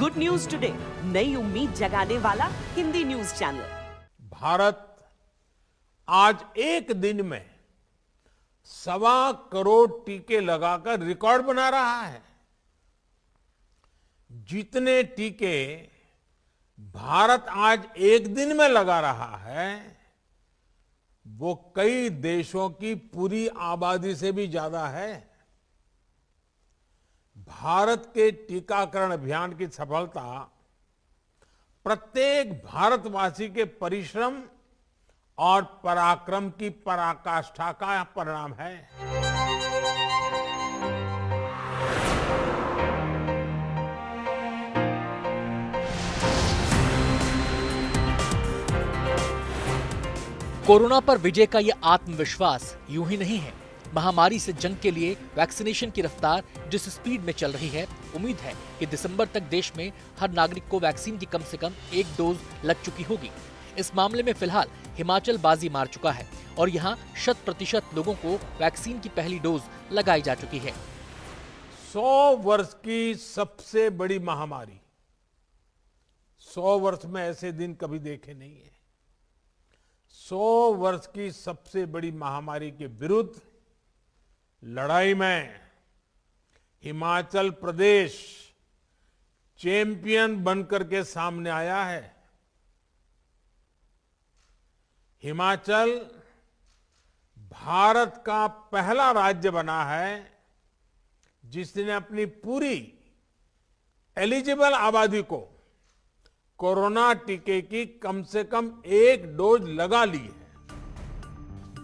Good news today, नई उम्मीद जगाने वाला हिंदी न्यूज चैनल। भारत आज एक दिन में 1.25 करोड़ टीके लगाकर रिकॉर्ड बना रहा है। जितने टीके भारत आज एक दिन में लगा रहा है, वो कई देशों की पूरी आबादी से भी ज्यादा है। भारत के टीकाकरण अभियान की सफलता प्रत्येक भारतवासी के परिश्रम और पराक्रम की पराकाष्ठा का परिणाम है। कोरोना पर विजय का ये आत्मविश्वास यूं ही नहीं है। महामारी से जंग के लिए वैक्सीनेशन की रफ्तार जिस स्पीड में चल रही है, उम्मीद है कि दिसंबर तक देश में हर नागरिक को वैक्सीन की कम से कम एक डोज लग चुकी होगी। इस मामले में फिलहाल हिमाचल बाजी मार चुका है और यहाँ 100% लोगों को वैक्सीन की पहली डोज लगाई जा चुकी है। 100 वर्ष की सबसे बड़ी महामारी, 100 वर्ष में ऐसे दिन कभी देखे नहीं है। 100 वर्ष की सबसे बड़ी महामारी के विरुद्ध लड़ाई में हिमाचल प्रदेश चैंपियन बनकर के सामने आया है। हिमाचल भारत का पहला राज्य बना है जिसने अपनी पूरी एलिजिबल आबादी को कोरोना टीके की कम से कम एक डोज लगा ली है।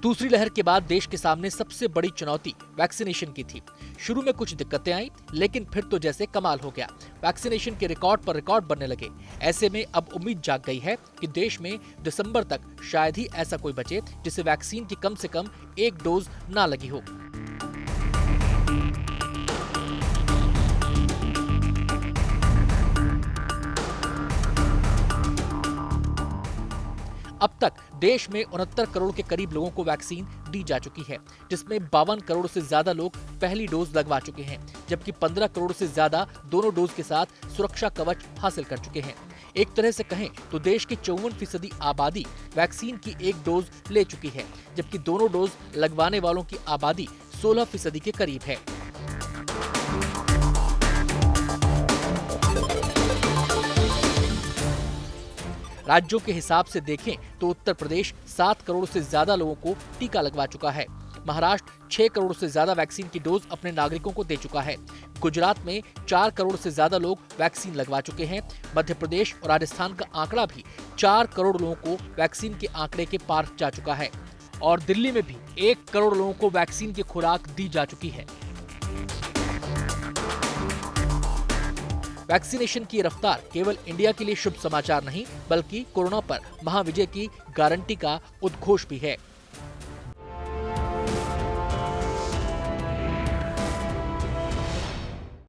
दूसरी लहर के बाद देश के सामने सबसे बड़ी चुनौती वैक्सीनेशन की थी। शुरू में कुछ दिक्कतें आई, लेकिन फिर तो जैसे कमाल हो गया। वैक्सीनेशन के रिकॉर्ड पर रिकॉर्ड बनने लगे। ऐसे में अब उम्मीद जाग गई है कि देश में दिसंबर तक शायद ही ऐसा कोई बचे जिसे वैक्सीन की कम से कम एक डोज ना लगी हो। अब तक देश में 69 करोड़ के करीब लोगों को वैक्सीन दी जा चुकी है, जिसमें 52 करोड़ से ज्यादा लोग पहली डोज लगवा चुके हैं, जबकि 15 करोड़ से ज्यादा दोनों डोज के साथ सुरक्षा कवच हासिल कर चुके हैं। एक तरह से कहें तो देश की 54% आबादी वैक्सीन की एक डोज ले चुकी है, जबकि दोनों डोज लगवाने वालों की आबादी 16% के करीब है। राज्यों के हिसाब से देखें तो उत्तर प्रदेश 7 करोड़ से ज्यादा लोगों को टीका लगवा चुका है। महाराष्ट्र 6 करोड़ से ज्यादा वैक्सीन की डोज अपने नागरिकों को दे चुका है। गुजरात में 4 करोड़ से ज्यादा लोग वैक्सीन लगवा चुके हैं। मध्य प्रदेश और राजस्थान का आंकड़ा भी 4 करोड़ लोगों को वैक्सीन के आंकड़े के पार जा चुका है और दिल्ली में भी 1 करोड़ लोगों को वैक्सीन की खुराक दी जा चुकी है। वैक्सीनेशन की रफ्तार केवल इंडिया के लिए शुभ समाचार नहीं, बल्कि कोरोना पर महाविजय की गारंटी का उद्घोष भी है।